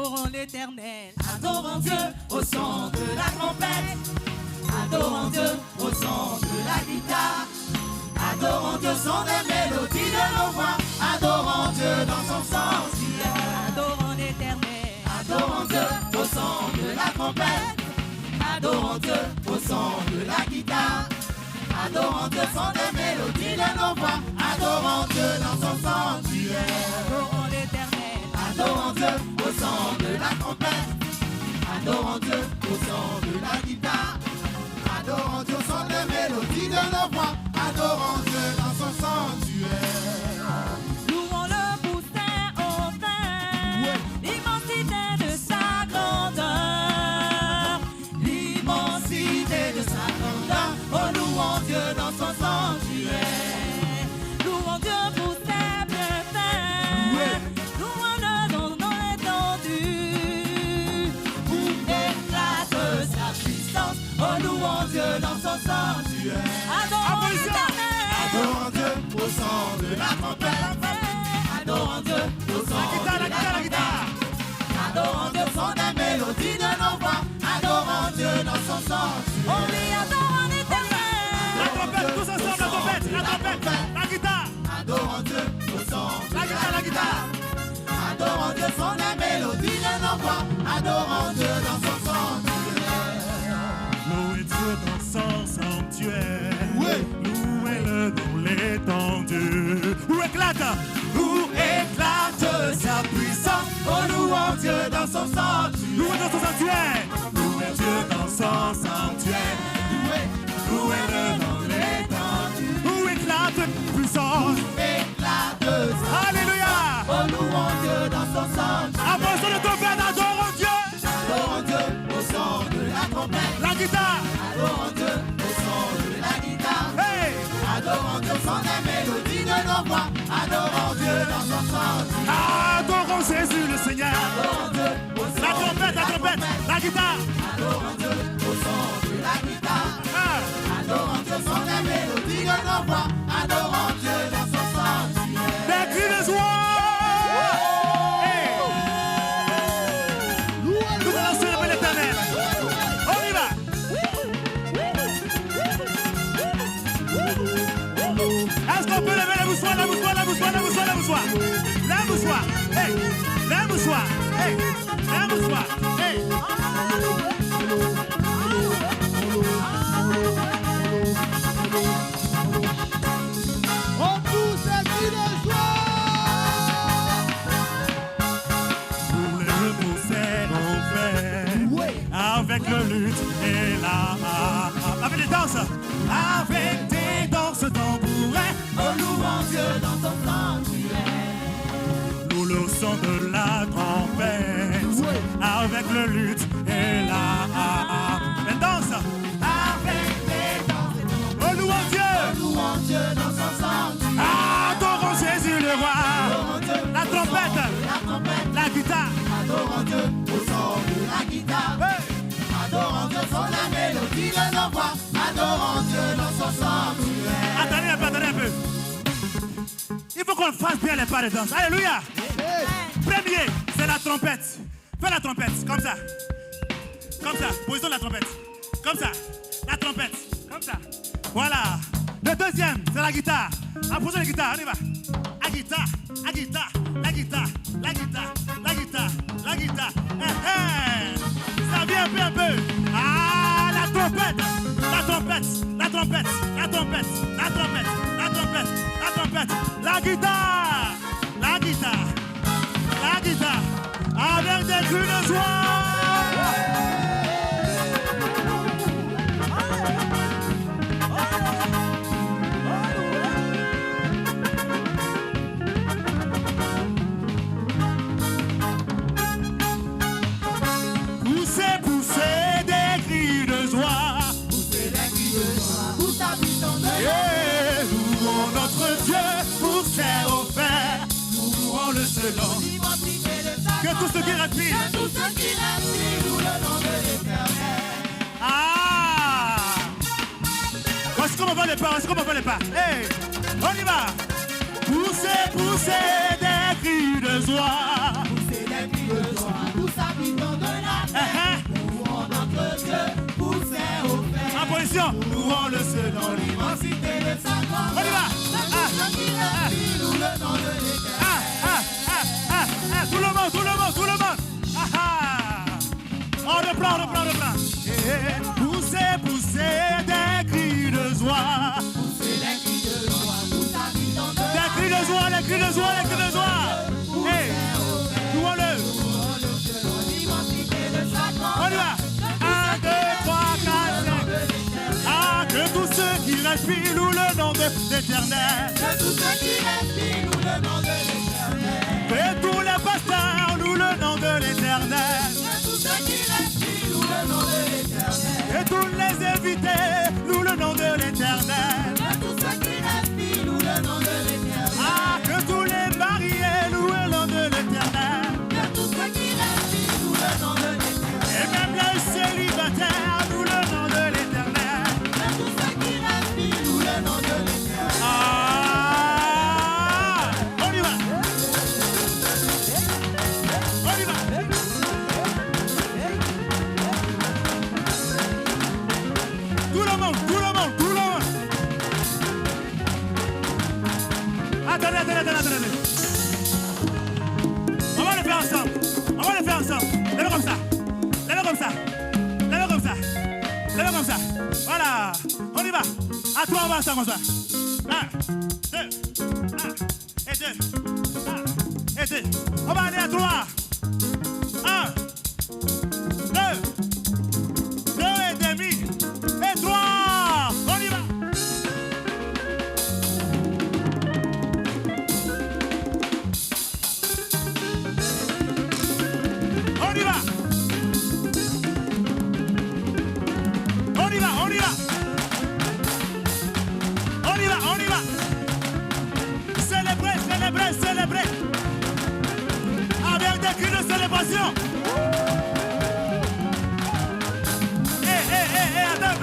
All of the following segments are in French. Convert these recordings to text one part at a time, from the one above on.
Adorons l'Éternel. Adorons Dieu au son de la trompette. Adorons Dieu au son de la guitare. Adorons Dieu son des mélodies de nos voix. Adorons Dieu dans son sanctuaire. Adorons l'Éternel. Adorons Dieu au son de la trompette. Adorons Dieu au son de la guitare. Adorons Dieu son des mélodies de nos voix. Adorons Dieu dans son sanctuaire. Adorons l'Éternel. Adorons Dieu au son de la trompette. Adorons Dieu au son de la guitare. Adorons Dieu au son des mélodies de nos voix. Adorons Dieu dans son sanctuaire. Louons-le pour ses hauts, l'immensité de sa grandeur. L'immensité de sa grandeur. Oh, louons Dieu dans son sanctuaire. Louons Dieu pour ses bienfaits. Louons-le dans l'étendue. Où éclate sa puissance. Oh, louons Dieu dans son sanctuaire. Adorons l'Éternel. Adorons Dieu au son de la trompette. Adorons Dieu au son de la guitare. Adorons Dieu au son des mélodies de nos voix. Adorons Dieu dans son sanctuaire. Oh oui, adorons l'Éternel. La trompette, tous ensemble, la trompette, la guitare. Adorons Dieu au son de la guitare. Adorons Dieu au son des mélodies de nos voix. Adorons Dieu dans son sanctuaire. Louez Dieu dans son sanctuaire. Oui. Louez-le dans l'étendue. Où éclate Sa puissance. Oh, louons Dieu dans son sanctuaire. Louez dans son sanctuaire. Louez Dieu dans son sanctuaire. Louez-le dans l'étendue. Où éclate puissance. Éclate sa. Alléluia. Oh, louons Dieu dans son sanctuaire. Apostole de trompette, adorons Dieu. Adorons Dieu au son de la trompette. La guitare. Adorons Dieu au son de la guitare. Hey. Adorons Dieu au son des mélodies de nos voix. Adorons Dieu dans son sanctuaire. Adorons Jésus le Seigneur. Adorons Dieu au son La trompette, la guitare. Adorons Dieu au son de la guitare. Adorons Dieu au son des mélodies de nos voix. Adorons Dieu dans son sanctuaire. Des cris de joie. Hey. Nous allons célébrer l'Éternel. On y va. Est-ce qu'on peut lever les mouchoirs, les mouchoirs, les mouchoirs, les mouchoirs, les mouchoirs? Les mouchoirs, hey, les mouchoirs, hey, les mouchoirs, hey. On pousse les cris de joie. Pour les pousser en fait, avec le luth et la, avec des danses, avec des danses tambourins. Oh, louons Dieu dans son sanctuaire. Nous le son de la trompette, avec le luth et la, danse, Avec des danses. oh louons Dieu, Louons Dieu dans son sanctuaire. adorons Jésus le roi, Adorons Dieu la au son trompette, de la trompette. la guitare, Adorons Dieu au son de la guitare. hey. Adorons Dieu au son de la mélodie de nos voix. Adorons Dieu dans son sanctuaire. Attendez un peu. Il faut qu'on fasse bien les pas de danse. Alléluia. Premier, c'est la trompette. Fais la trompette, comme ça. Comme ça, position de la trompette. Comme ça, la trompette. Comme ça. Voilà. Le deuxième, c'est la guitare. La position de la guitare, on y va. La guitare, la guitare, la guitare, la guitare, la guitare, la guitare. Ça vient un peu. Ah, la trompette, la trompette, la trompette, la trompette, la trompette, la trompette, la trompette, la guitare, la guitare, la guitare, avec des cris de joie. Poussez des cris de joie. Poussez les cris de joie. Pour sa puissance de Et louons notre Dieu pour ses offerts. Nous louons le seul homme. l'immensité de sa Que tout ce qui respire. Que tout ce qui respire loue le nom de l'Éternel. Ah! Voici comment on va les pas, voici comment on va les pas. Hey! On y va! Poussez des cris de joie. Poussez les cris de joie. Pour sa position. Louons le seul dans l'immensité de sa grandeur. On y va. Ceux qui respirent, louent le nom de l'Éternel. Tout le monde, tout le monde, tout le monde. On reprend. Poussez, poussez des cris de joie. Poussez les cris de joie, tout habitant de Des cris de joie, les cris de joie, les cris de joie. Hey, louons-le. l'immensité de sa grandeur. On y va. 1, 2, 3, 4, 5. Ah, que tous ceux qui respirent louent le nom de l'Éternel. Que tous ceux qui respirent, louent le nom de l'Éternel. Que tous les pasteurs louent le nom de l'Éternel. Que tous ceux qui respirent, louent le nom de l'Éternel. Que tous les invités louent le nom de l'Éternel. Que tous ceux qui respirent, louent le nom de l'Éternel. Ah, que tous les mariés louent le nom de l'Éternel. Que tous ceux qui respirent, louent le nom de l'Éternel. Et même les célibataires louent le nom de l'Éternel. Que tous ceux qui respirent, louent le nom de l'Éternel. Ah, on y va. On y va. Tout le monde, tout le monde, tout le monde. Attendez. On va le faire ensemble. Lève comme ça. Lève comme ça. Voilà. On y va. À toi, on va ensemble comme ça. 1, 2, 1 et 2. 1 et 2. On va aller à 3. 1, 2 et demi. Et 3. On y va. On y va. Célébrer. Avec des cris de célébration.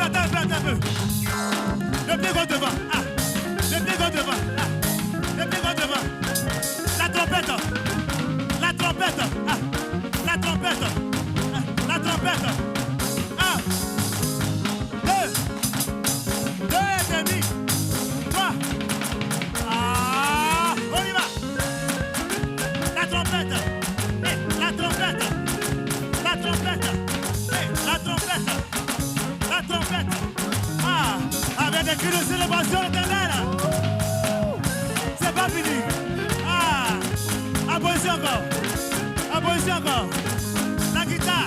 Attends un peu. Le pied gauche devant. Le pied gauche devant. La trompette. La trompette. 1, 2 et demi. 3. On y va. La trompette. Avec des cris de célébration éternelle. C'est pas fini. En position encore. La guitare.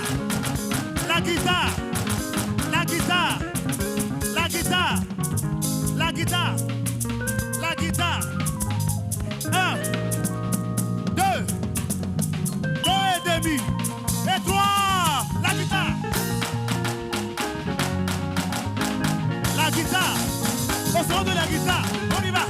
1, 2 et demi. Et 3. La guitare. Au son de la guitare. On y va.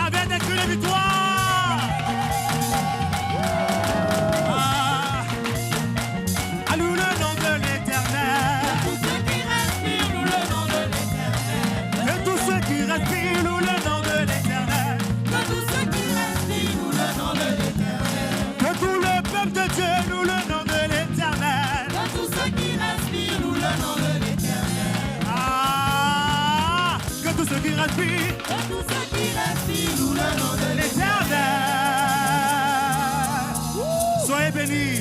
Avec des cris de victoire. Loue le nom de l'Éternel. Que tous ceux qui respirent, louent le nom de l'Éternel. Que tous ceux qui respirent louent le nom de l'Éternel. Que tout le peuple de Dieu loue le nom de l'Éternel. Que tous ceux qui respirent, louent le nom de l'Éternel. Que tous ceux qui respirent. Que tous ceux qui respirent, louent le nom de l'Éternel. Soyez bénis.